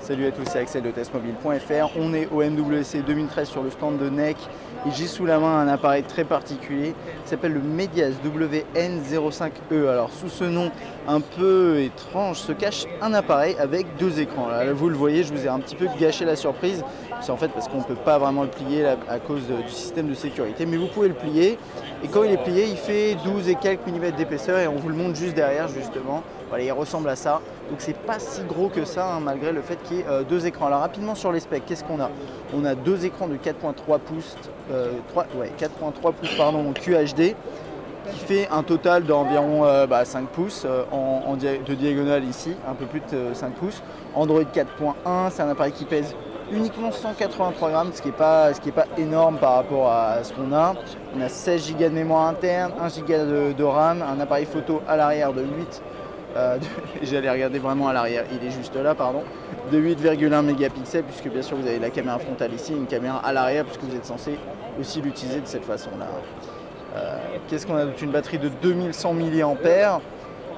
Salut à tous, c'est Axel de testmobile.fr. On est au MWC 2013 sur le stand de NEC et j'ai sous la main un appareil très particulier qui s'appelle le Medias WN05E. Alors sous ce nom un peu étrange se cache un appareil avec deux écrans. Là, vous le voyez, je vous ai un petit peu gâché la surprise. C'est en fait parce qu'on ne peut pas vraiment le plier à cause du système de sécurité, mais vous pouvez le plier et quand il est plié il fait 12 et quelques millimètres d'épaisseur et on vous le montre juste derrière justement. Voilà, il ressemble à ça, donc c'est pas si gros que ça hein, malgré le fait qu'il y ait deux écrans. Alors rapidement sur les specs, qu'est-ce qu'on a? On a deux écrans de 4.3 pouces, 4.3 pouces pardon, QHD qui fait un total d'environ 5 pouces de diagonale ici, un peu plus de 5 pouces. Android 4.1, c'est un appareil qui pèse uniquement 183 grammes, ce qui n'est pas énorme par rapport à ce qu'on a. On a 16 Go de mémoire interne, 1 Go de RAM, un appareil photo à l'arrière de 8. J'allais regarder vraiment à l'arrière, il est juste là, pardon, de 8,1 mégapixels, puisque bien sûr vous avez la caméra frontale ici, une caméra à l'arrière, puisque vous êtes censé aussi l'utiliser de cette façon-là. Qu'est-ce qu'on a d'autre? Une batterie de 2100 mAh.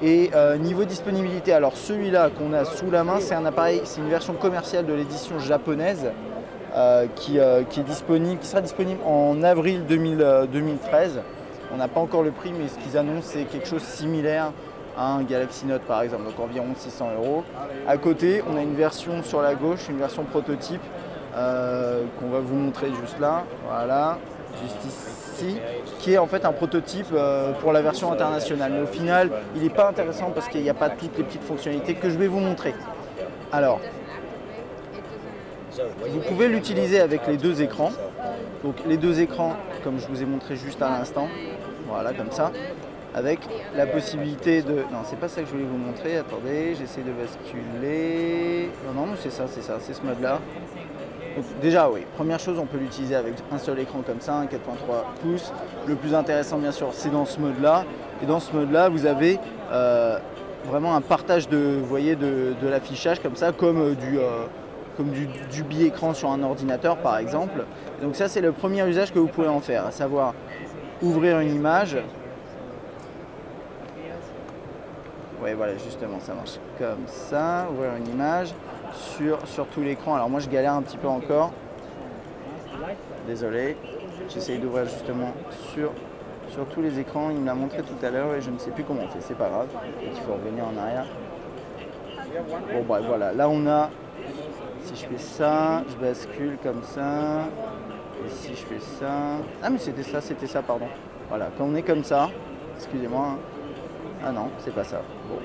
Et niveau disponibilité, alors celui-là qu'on a sous la main, c'est un appareil, c'est une version commerciale de l'édition japonaise qui sera disponible en avril 2013. On n'a pas encore le prix, mais ce qu'ils annoncent, c'est quelque chose de similaire à un Galaxy Note par exemple, donc environ 600 €. À côté, on a une version sur la gauche, une version prototype qu'on va vous montrer juste là, voilà, juste ici, qui est en fait un prototype pour la version internationale. Mais au final, il n'est pas intéressant parce qu'il n'y a pas toutes les petites fonctionnalités que je vais vous montrer. Alors, vous pouvez l'utiliser avec les deux écrans. Donc les deux écrans, comme je vous ai montré juste à l'instant, voilà, comme ça. Avec la possibilité de... Non, c'est pas ça que je voulais vous montrer, attendez, j'essaie de basculer... Non, c'est ça, c'est ce mode-là. Donc déjà, oui, première chose, on peut l'utiliser avec un seul écran comme ça, un 4.3 pouces. Le plus intéressant, bien sûr, c'est dans ce mode-là. Et dans ce mode-là, vous avez vraiment un partage de l'affichage comme ça, comme du bi-écran sur un ordinateur, par exemple. Donc ça, c'est le premier usage que vous pouvez en faire, à savoir ouvrir une image. Oui, voilà, justement, ça marche comme ça. Ouvrir une image sur tout l'écran. Alors moi, je galère un petit peu encore. Désolé. J'essaye d'ouvrir justement sur tous les écrans. Il me l'a montré tout à l'heure et je ne sais plus comment on fait. C'est pas grave. Il faut revenir en arrière. Bon, bref, voilà. Là, on a... Si je fais ça, je bascule comme ça. Et si je fais ça... Ah, mais c'était ça, pardon. Voilà, quand on est comme ça, excusez-moi. Ah non, c'est pas ça. Bon.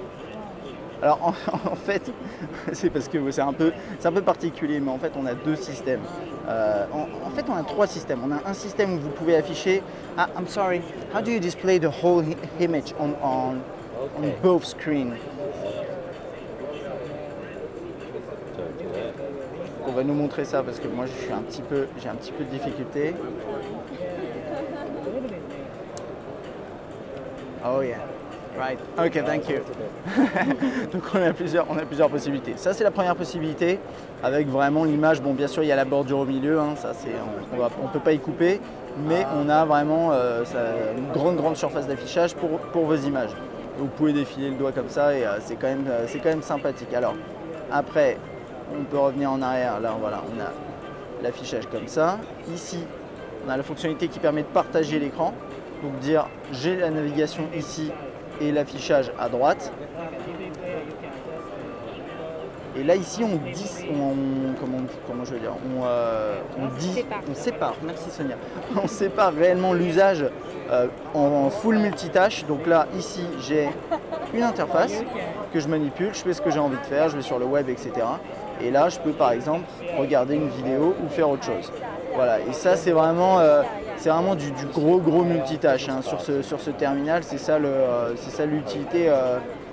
Alors en fait, c'est parce que c'est un peu particulier, mais en fait on a deux systèmes. En fait on a trois systèmes. On a un système où vous pouvez afficher. Ah, I'm sorry. How do you display the whole image on both screens? On va nous montrer ça parce que moi j'ai un petit peu de difficulté. Oh yeah. Right. Ok, thank you. Donc on a plusieurs possibilités. Ça c'est la première possibilité avec vraiment l'image. Bon, bien sûr il y a la bordure au milieu, hein, ça c'est on peut pas y couper, mais on a vraiment une grande surface d'affichage pour vos images. Vous pouvez défiler le doigt comme ça et c'est quand même sympathique. Alors après on peut revenir en arrière. Là voilà, on a l'affichage comme ça. Ici on a la fonctionnalité qui permet de partager l'écran. Donc dire j'ai la navigation ici et l'affichage à droite. Et là ici on sépare, merci Sonia, on sépare réellement l'usage en full multitâche. Donc là ici j'ai une interface que je manipule, je fais ce que j'ai envie de faire, je vais sur le web, etc. Et là je peux par exemple regarder une vidéo ou faire autre chose. Voilà, et ça c'est vraiment du gros multitâche hein, sur ce terminal, c'est ça l'utilité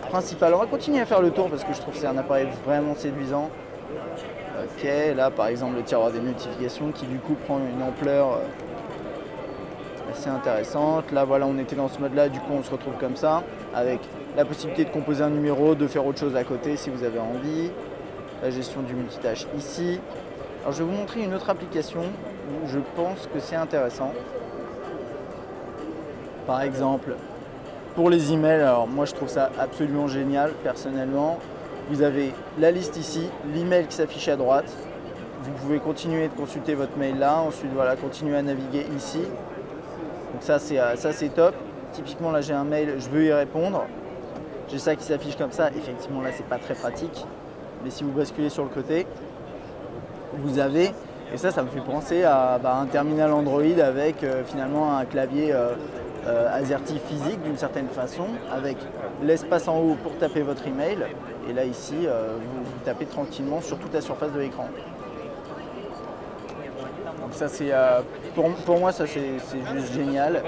principale. On va continuer à faire le tour parce que je trouve que c'est un appareil vraiment séduisant. Ok, là par exemple le tiroir des notifications qui du coup prend une ampleur assez intéressante. Là voilà, on était dans ce mode là, du coup on se retrouve comme ça, avec la possibilité de composer un numéro, de faire autre chose à côté si vous avez envie. La gestion du multitâche ici. Alors je vais vous montrer une autre application où je pense que c'est intéressant. Par exemple, pour les emails, alors moi je trouve ça absolument génial personnellement. Vous avez la liste ici, l'email qui s'affiche à droite. Vous pouvez continuer de consulter votre mail là, ensuite voilà, continuer à naviguer ici. Donc ça c'est top. Typiquement là j'ai un mail, je veux y répondre. J'ai ça qui s'affiche comme ça, effectivement là c'est pas très pratique. Mais si vous basculez sur le côté, vous avez, et ça me fait penser à un terminal Android avec finalement un clavier AZERTY physique d'une certaine façon, avec l'espace en haut pour taper votre email. Et là ici, vous tapez tranquillement sur toute la surface de l'écran. Donc ça c'est, pour moi ça c'est juste génial.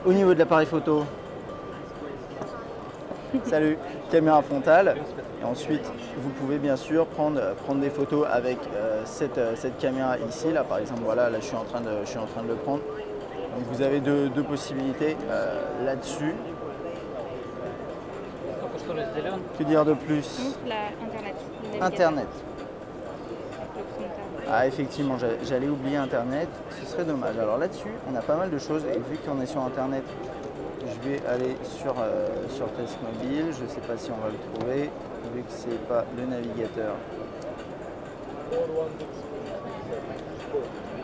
Au niveau de l'appareil photo, salut, caméra frontale. Et ensuite, vous pouvez bien sûr prendre des photos avec cette caméra ici. Là par exemple, voilà, là je suis en train de le prendre. Donc vous avez deux possibilités là-dessus. Que dire de plus? Internet. Ah effectivement, j'allais oublier Internet, ce serait dommage. Alors là-dessus, on a pas mal de choses et vu qu'on est sur Internet, je vais aller sur Test Mobile. Je ne sais pas si on va le trouver, vu que c'est pas le navigateur.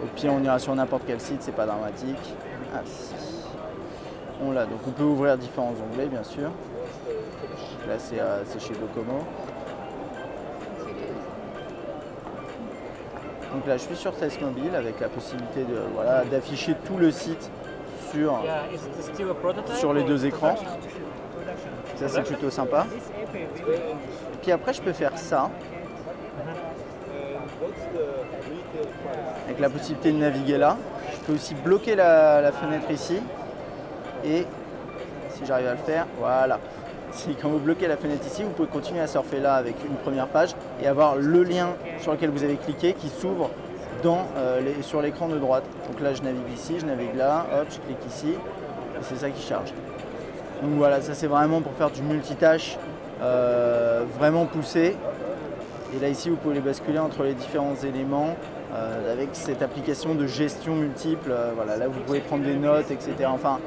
Au pire, on ira sur n'importe quel site, c'est pas dramatique. Ah si. On l'a, donc on peut ouvrir différents onglets bien sûr. Là c'est chez Docomo. Donc là je suis sur Test Mobile avec la possibilité d'afficher tout le site sur les deux écrans. Ça c'est plutôt sympa. Et puis après je peux faire ça. Avec la possibilité de naviguer là. Je peux aussi bloquer la fenêtre ici. Et si j'arrive à le faire, voilà. Quand vous bloquez la fenêtre ici, vous pouvez continuer à surfer là avec une première page et avoir le lien sur lequel vous avez cliqué qui s'ouvre sur l'écran de droite. Donc là, je navigue ici, je navigue là, hop, je clique ici et c'est ça qui charge. Donc voilà, ça c'est vraiment pour faire du multitâche vraiment poussé. Et là ici, vous pouvez les basculer entre les différents éléments avec cette application de gestion multiple. Voilà, là vous pouvez prendre des notes, etc. Enfin,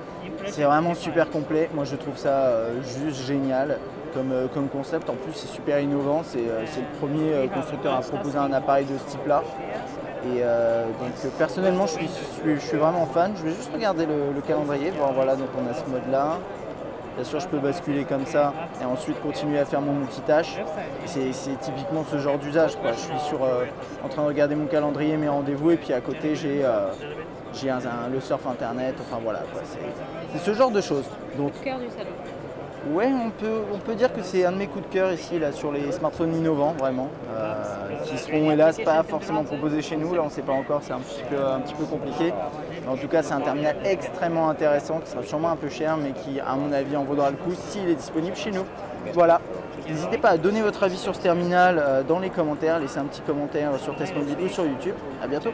c'est vraiment super complet. Moi, je trouve ça juste génial comme concept. En plus, c'est super innovant. C'est le premier constructeur à proposer un appareil de ce type-là. Et donc, personnellement, je suis vraiment fan. Je vais juste regarder le calendrier. Bon, voilà, donc on a ce mode-là. Bien sûr, je peux basculer comme ça et ensuite continuer à faire mon multitâche. C'est typiquement ce genre d'usage. Je suis en train de regarder mon calendrier, mes rendez-vous, et puis à côté, j'ai le surf internet. Enfin voilà, c'est ce genre de choses. Donc, cœur du salon. Ouais, on peut dire que c'est un de mes coups de cœur ici là, sur les smartphones innovants, vraiment, qui seront hélas pas forcément proposés chez nous. Là, on ne sait pas encore, c'est un petit peu compliqué. Mais en tout cas, c'est un terminal extrêmement intéressant, qui sera sûrement un peu cher, mais qui, à mon avis, en vaudra le coup s'il est disponible chez nous. Voilà. N'hésitez pas à donner votre avis sur ce terminal dans les commentaires. Laissez un petit commentaire sur Test Mobile ou sur YouTube. À bientôt.